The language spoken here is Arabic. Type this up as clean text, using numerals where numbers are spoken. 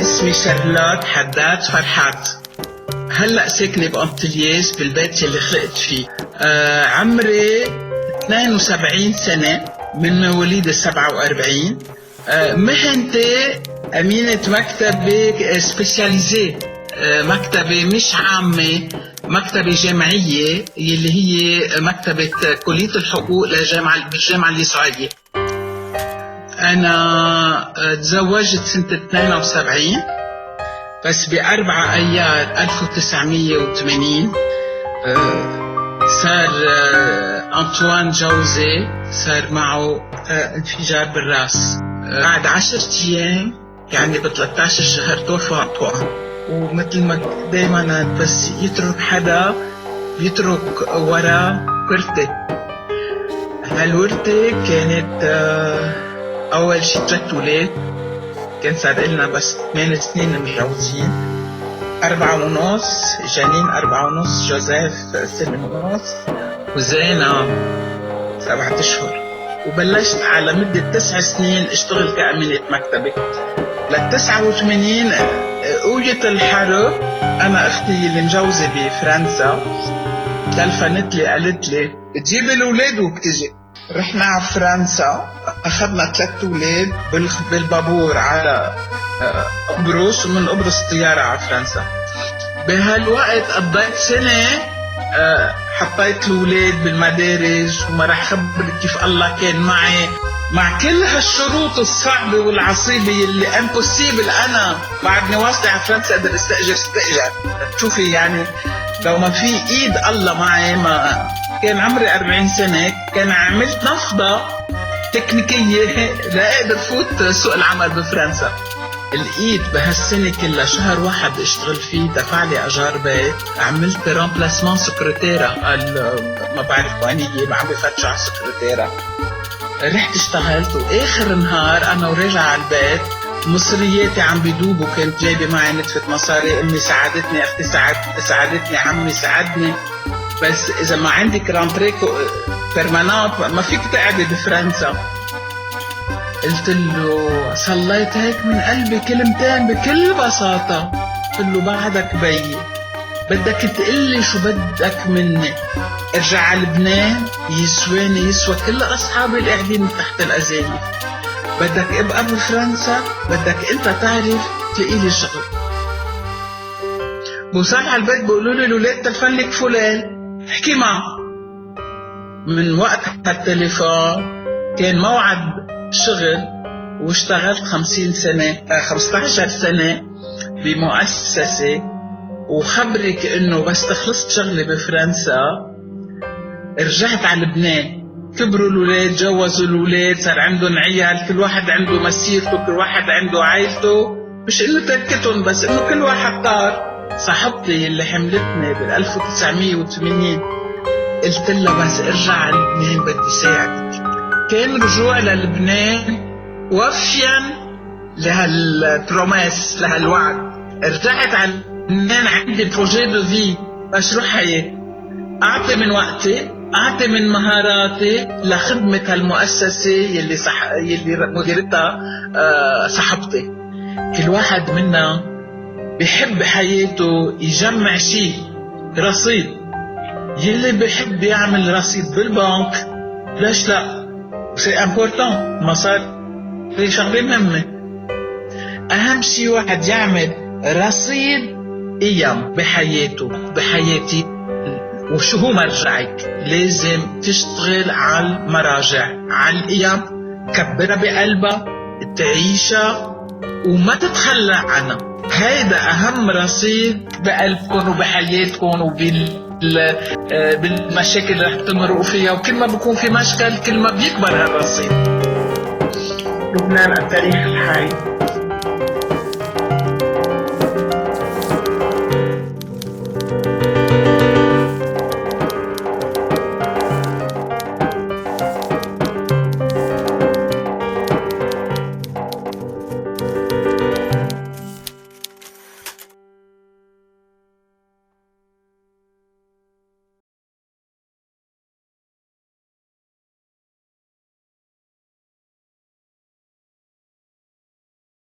اسمي شارلوت حداد فرحات. هلأ ساكنة بأنطلياس بالبيت اللي خلقت فيه. عمري 72 سنة، من مواليد 47. مهنتي أمينة مكتبة سبيسياليزي، مكتبة مش عامة، مكتبة جامعية اللي هي مكتبة كلية الحقوق بالجامعة اليسوعية. أنا تزوجت سنة 72، بس ب4 أيار 1980 صار أنطوان جوزي صار معه انفجار بالراس. بعد 10 أيام يعني ب 13 شهر توفى أنطوان. ومثل ما دايما بس يترك حدا بيترك وراه ورثة. هالورثة كانت أول شي 3 أولاد، كان صار لنا بس 8 سنين متجوزين. 4.5 جانين، 4.5 جوزيف 1.5 وزينة 7 أشهر. وبلشت على مدة 9 سنين اشتغل كأمينة مكتبة. لل 89 قوية الحرب، أنا أختي اللي مجوزة بفرنسا تلفنت لي قالت لي بتجيب الأولاد وبتجي. رحنا على فرنسا، أخذنا 3 أولاد بالبابور على قبرص، ومن قبرص طيارة على فرنسا. بهالوقت قضيت سنة حطيت الأولاد بالمدارج، وما رح خبرك كيف الله كان معي مع كل هالشروط الصعبة والعصيبة اللي امبوسيبل. أنا بعدني واصلة على فرنسا أقدر استأجر. تشوفي يعني لو ما في إيد الله معي. ما كان عمري 40 سنة، كان عملت نفضة تكنيكية لا أقدر فوت سوق العمل بفرنسا. الإيد بهالسنة كلها شهر واحد اشتغل فيه دفع لي أجار بيت. عملت رامبلاسمان سكرتيرة، ما بعرف وين هي، ما عم بفتش على السكرتيرة. رحت اشتغلت، وآخر نهار أنا وراجع على البيت مصرياتي عم بيدوبوا. كنت جايبة معي نتفة مصاري، أمي ساعدتني، أختي ساعدتني، عمي ساعدني. بس إذا ما عندك رانتريكو بيرمانانت ما فيك تقعدي بفرنسا. قلت له صليت هيك من قلبي كلمتين بكل بساطة. قلت له بعدك بيي، بدك تقلي شو بدك مني. ارجع على لبنان يسوى كل أصحابي اللي قاعدين تحت الأزايف. بدك ابقى بفرنسا، بدك انت تعرف تلاقي لي شغل. بوصل على البيت بقولوا لي الولاد تلفنلك فلان، احكي معه. من وقت هالتليفون كان موعد شغل، واشتغلت 15 سنة بمؤسسة. وخبرك انه بس تخلصت شغلي بفرنسا رجعت على لبنان. كبروا الولاد، جوزوا الولاد، صار عندهم عيال، كل واحد عنده مسيرته، كل واحد عنده عائلته. مش انه تركتهم، بس انه كل واحد طار. صاحبتي اللي حملتني بال 1980 قلت لها بس ارجع على لبنان بدي ساعدك. كان رجوع للبنان وفيا لهالبروميس، لهالوعد. رجعت على لبنان عندي بروجي دو في، مشروع حياة. أعطي من وقتي، أعطي من مهاراتي لخدمة هالمؤسسة يلي مديرتها صاحبتي. كل واحد منا بيحب حياته يجمع شيء رصيد. يلي بيحب يعمل رصيد بالبنك، ليش لا؟ سي امبورتون، مصاري شغلة مهمة. أهم شيء واحد يعمل رصيد أيام بحياتي. وشو هو مرجعك؟ لازم تشتغل على المراجع، على الأيام، كبرها بقلبها، تعيشها وما تتخلى عنها. هيدا أهم رصيد بقلبكم وبحياتكم بالمشاكل اللي رح تمرقوا فيها. وكل ما بيكون في مشكل كل ما بيكبر هالرصيد. لبنان التاريخ الحي.